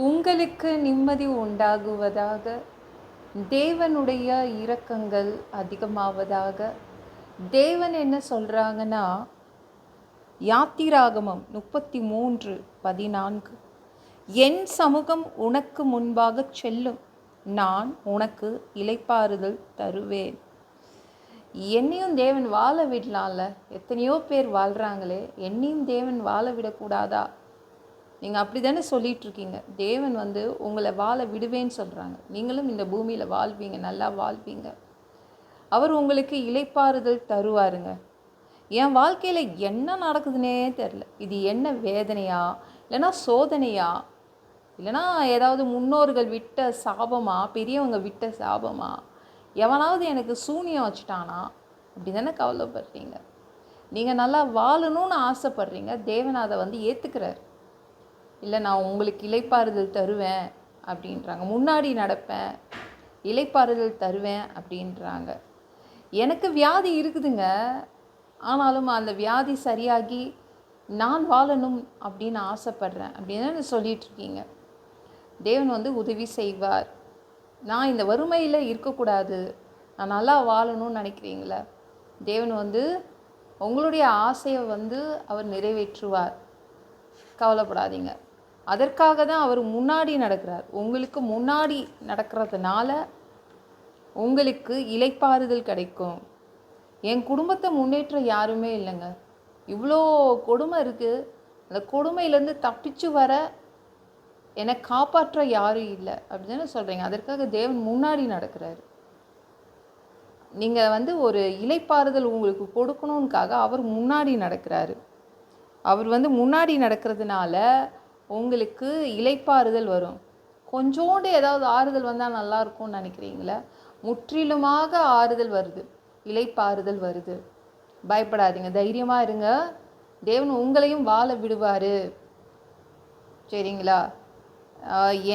உங்களுக்கு நிம்மதி உண்டாகுவதாக. தேவனுடைய இரக்கங்கள் அதிகமாவதாக. தேவன் என்ன சொல்கிறாங்கன்னா, யாத்திராகமம் 33:14, என் சமூகம் உனக்கு முன்பாக செல்லும், நான் உனக்கு இளைப்பாறுதல் தருவேன். என்னையும் தேவன் வாழ விடலாம்ல. எத்தனையோ பேர் வாழ்கிறாங்களே, என்னையும் தேவன் வாழ விடக்கூடாதா? நீங்கள் அப்படி தானே சொல்லிகிட்ருக்கீங்க. தேவன் உங்களை வாழ விடுவேன்னு சொல்கிறாங்க. நீங்களும் இந்த பூமியில் வாழ்வீங்க, நல்லா வாழ்வீங்க. அவர் உங்களுக்கு இளைப்பாறுதல் தருவாருங்க. என் வாழ்க்கையில் என்ன நடக்குதுன்னே தெரில. இது என்ன வேதனையா, இல்லைனா சோதனையா, இல்லைனா ஏதாவது முன்னோர்கள் விட்ட சாபமா, பெரியவங்க விட்ட சாபமா, எவனாவது எனக்கு சூனியம் வச்சுட்டானா, அப்படி தானே கவலைப்படுறீங்க. நீங்கள் நல்லா வாழணும்னு ஆசைப்படுறீங்க. தேவன் அதை ஏற்றுக்கிறார். இல்லை, நான் உங்களுக்கு இளைப்பாறுதல் தருவேன் அப்படின்றாங்க. முன்னாடி நடப்பேன், இளைப்பாறுதல் தருவேன் அப்படின்றாங்க. எனக்கு வியாதி இருக்குதுங்க, ஆனாலும் அந்த வியாதி சரியாகி நான் வாழணும் அப்படின்னு ஆசைப்படுறேன் அப்படின்னு சொல்லிகிட்ருக்கீங்க. தேவன் உதவி செய்வார். நான் இந்த வறுமையில் இருக்கக்கூடாது, நான் நல்லா வாழணும்னு நினைக்கிறீங்களா? தேவன் உங்களுடைய ஆசையை அவர் நிறைவேற்றுவார். கவலைப்படாதீங்க. அதற்காக தான் அவர் முன்னாடி நடக்கிறார். உங்களுக்கு முன்னாடி நடக்கிறதுனால உங்களுக்கு இளைப்பாறுதல் கிடைக்கும். என் குடும்பத்தை முன்னேற்ற யாருமே இல்லைங்க. இவ்வளோ கொடுமை இருக்குது. அந்த கொடுமையிலேருந்து தப்பிச்சு வர என்னை காப்பாற்ற யாரும் இல்லை அப்படி தானே சொல்கிறீங்க. அதற்காக தேவன் முன்னாடி நடக்கிறார். நீங்கள் ஒரு இளைப்பாறுதல் உங்களுக்கு கொடுக்கணுன்னுக்காக அவர் முன்னாடி நடக்கிறாரு. அவர் முன்னாடி நடக்கிறதுனால உங்களுக்கு இளைப்பாறுதல் வரும். கொஞ்சோண்டு ஏதாவது ஆறுதல் வந்தால் நல்லாயிருக்கும்னு நினைக்கிறீங்களா? முற்றிலுமாக ஆறுதல் வருது, இளைப்பாறுதல் வருது. பயப்படாதீங்க, தைரியமாக இருங்க. தேவன் உங்களையும் வாழ விடுவார். சரிங்களா?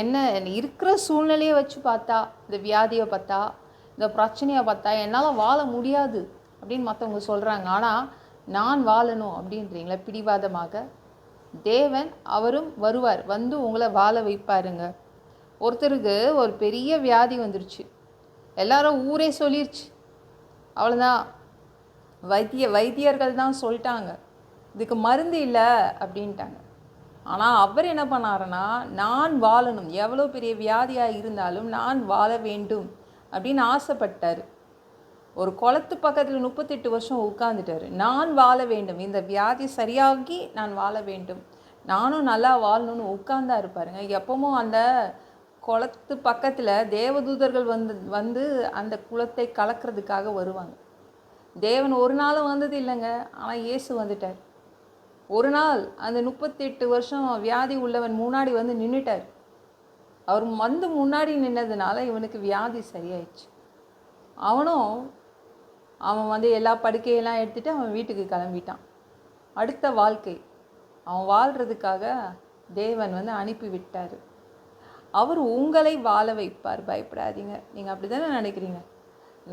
என்ன இருக்கிற சூழ்நிலையை வச்சு பார்த்தா, இந்த வியாதியை பார்த்தா, இந்த பிரச்சனையை பார்த்தா என்னால் வாழ முடியாது அப்படின்னு மற்றவங்க சொல்கிறாங்க. ஆனால் நான் வாழணும் அப்படின்றீங்களா பிடிவாதமாக? தேவன் அவரும் வருவார், உங்களை வாழ வைப்பாருங்க. ஒருத்தருக்கு ஒரு பெரிய வியாதி வந்துருச்சு, எல்லாரும் ஊரே சொல்லிருச்சு, அவ்வளோதான். வைத்தியர்கள் தான் சொல்லிட்டாங்க, இதுக்கு மருந்து இல்லை அப்படின்ட்டாங்க. ஆனால் அவர் என்ன பண்ணாருன்னா, நான் வாழணும், எவ்வளோ பெரிய வியாதியாக இருந்தாலும் நான் வாழ வேண்டும் அப்படின்னு ஆசைப்பட்டார். ஒரு குளத்து பக்கத்தில் 38 வருஷம் உட்காந்துட்டார். நான் வாழ வேண்டும், இந்த வியாதி சரியாகி நான் வாழ வேண்டும், நானும் நல்லா வாழணும்னு உட்கார்ந்தா இருப்பாருங்க. எப்பவும் அந்த குளத்து பக்கத்தில் தேவதூதர்கள் அந்த குளத்தை கலக்கிறதுக்காக வருவாங்க. தேவன் ஒரு நாளும் வந்தது இல்லைங்க, ஆனால் இயேசு வந்துட்டார். ஒரு நாள் அந்த 38 வருஷம் வியாதி உள்ளவன் முன்னாடி நின்றுட்டார். அவர் முன்னாடி நின்னதுனால இவனுக்கு வியாதி சரியாயிடுச்சு. அவன் எல்லா படுக்கையெல்லாம் எடுத்துகிட்டு அவன் வீட்டுக்கு கிளம்பிட்டான். அடுத்த வாழ்க்கை அவன் வாழ்கிறதுக்காக தேவன் அனுப்பி விட்டார். அவர் உங்களை வாழ வைப்பார். பயப்படாதீங்க. நீங்கள் அப்படி தானே நினைக்கிறீங்க?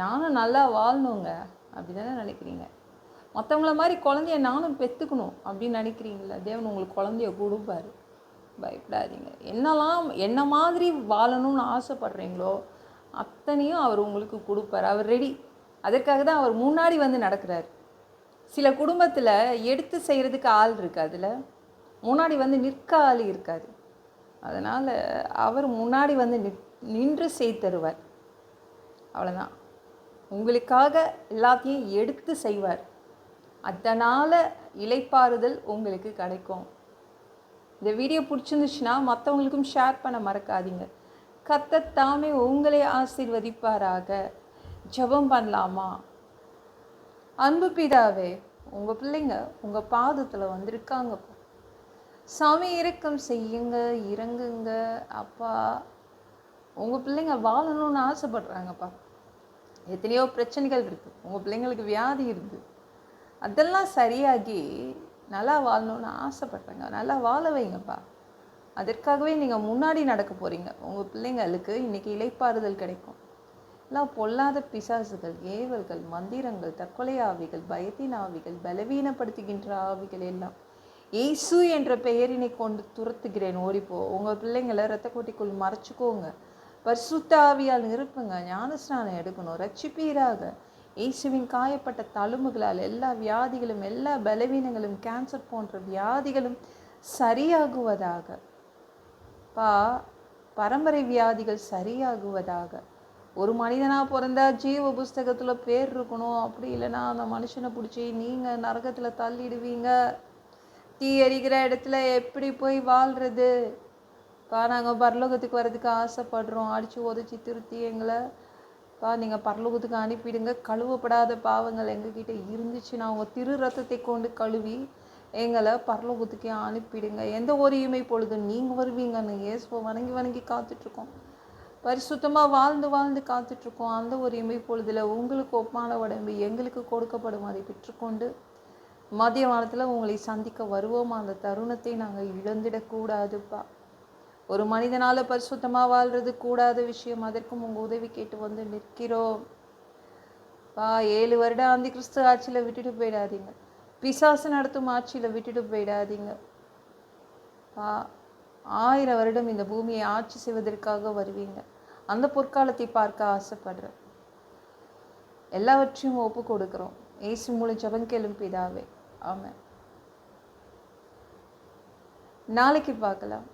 நானும் நல்லா வாழணுங்க அப்படி தானே நினைக்கிறீங்க? மற்றவங்கள மாதிரி குழந்தைய நானும் பெற்றுக்கணும் அப்படின்னு நினைக்கிறீங்களா? தேவன் உங்களுக்கு குழந்தைய கொடுப்பார். பயப்படாதீங்க. என்ன மாதிரி வாழணும்னு ஆசைப்படுறீங்களோ அத்தனையும் அவர் உங்களுக்கு கொடுப்பார். அவர் ரெடி. அதற்காக தான் அவர் முன்னாடி நடக்கிறார். சில குடும்பத்தில் எடுத்து செய்கிறதுக்கு ஆள் இருக்காதுல்ல, முன்னாடி நிற்க ஆள் இருக்காது. அதனால் அவர் முன்னாடி நின்று செய்து தருவார். அவ்வளோதான். உங்களுக்காக எல்லாத்தையும் எடுத்து செய்வார். அதனால் இளைப்பாறுதல் உங்களுக்கு கிடைக்கும். இந்த வீடியோ பிடிச்சிருந்துச்சுன்னா மற்றவங்களுக்கும் ஷேர் பண்ண மறக்காதீங்க. கர்த்தர் தாமே உங்களை ஆசீர்வதிப்பாராக. ஜெபம் பண்ணலாமா? அன்பு பிதாவே, உங்கள் பிள்ளைங்க உங்கள் பாதத்தில் வந்திருக்காங்கப்பா. சாமி இரக்கம் செய்யுங்க, இறங்குங்க அப்பா. உங்கள் பிள்ளைங்க வாழணும்னு ஆசைப்படுறாங்கப்பா. எத்தனையோ பிரச்சனைகள் இருக்குது, உங்கள் பிள்ளைங்களுக்கு வியாதி இருக்குது, அதெல்லாம் சரியாகி நல்லா வாழணும்னு ஆசைப்படுறாங்க. நல்லா வாழ வைங்கப்பா. அதற்காகவே நீங்கள் முன்னாடி நடக்க போகிறீங்க. உங்கள் பிள்ளைங்களுக்கு இன்றைக்கி இளைப்பாறுதல் கிடைக்கும். எல்லாம் பொல்லாத பிசாசுகள், ஏவல்கள், மந்திரங்கள், தற்கொலை ஆவிகள், பயத்தின் ஆவிகள், பலவீனப்படுத்துகின்ற ஆவிகள் எல்லாம் இயேசு என்ற பெயரினை கொண்டு துரத்துகிறேன், ஓடிப்போ. உங்கள் பிள்ளைங்களை இரத்த கோட்டிக்குள் மறைச்சிக்கோங்க. பரிசுத்த ஆவியால் நிரப்புங்க. ஞானஸ்நானம் எடுக்கணும். ரட்சிப்பீராக. இயேசுவின் காயப்பட்ட தழும்புகளால் எல்லா வியாதிகளும், எல்லா பலவீனங்களும், கேன்சர் போன்ற வியாதிகளும் சரியாகுவதாக. பரம்பரை வியாதிகள் சரியாகுவதாக. ஒரு மனிதனாக பிறந்தா ஜீவ புஸ்தகத்தில் பேர் இருக்கணும். அப்படி இல்லைன்னா அந்த மனுஷனை பிடிச்சி நீங்கள் நரகத்தில் தள்ளிடுவீங்க. தீ எரிகிற இடத்துல எப்படி போய் வாழ்கிறது? நாங்கள் பரலோகத்துக்கு வர்றதுக்கு ஆசைப்படுறோம். அடித்து உதச்சி திருத்தி எங்களை நீங்கள் பரலோகத்துக்கு அனுப்பிடுங்க. கழுவப்படாத பாவங்கள் எங்ககிட்ட இருந்துச்சுன்னா உங்கள் திரு ரத்தத்தை கொண்டு கழுவி எங்களை பரலோகத்துக்கு அனுப்பிடுங்க. எந்த ஒரு இமை பொழுதும் நீங்கள் வருவீங்கன்னு இயேசுவை வணங்கி வணங்கி காத்துட்ருக்கோம். பரிசுத்தமாக வாழ்ந்து வாழ்ந்து காத்துட்ருக்கோம். அந்த ஒரு இமை பொழுதில் உங்களுக்கு ஒப்பான உடம்பு எங்களுக்கு கொடுக்கப்படும். அதை பெற்றுக்கொண்டு மதிய வாரத்தில் உங்களை சந்திக்க வருவோம். அந்த தருணத்தை நாங்கள் இழந்துடக்கூடாதுப்பா. ஒரு மனிதனால் பரிசுத்தமாக வாழ்கிறது கூடாத விஷயம். அதற்கும் உங்கள் உதவி கேட்டு வந்து நிற்கிறோம். 7 வருடம் ஆந்தி கிறிஸ்து ஆட்சியில் விட்டுட்டு போயிடாதீங்க. பிசாசு நடத்தும் ஆட்சியில் விட்டுட்டு போயிடாதீங்க. 1000 வருடம் இந்த பூமியை ஆட்சி செய்வதற்காக வருவீங்க. அந்த பொற்காலத்தை பார்க்க ஆசைப்படுறேன். எல்லாவற்றையும் ஒப்பு கொடுக்குறோம். இயேசு மூலம் ஜெபம் கேளும் பிதாவே. ஆமென். நாளைக்கு பார்க்கலாம்.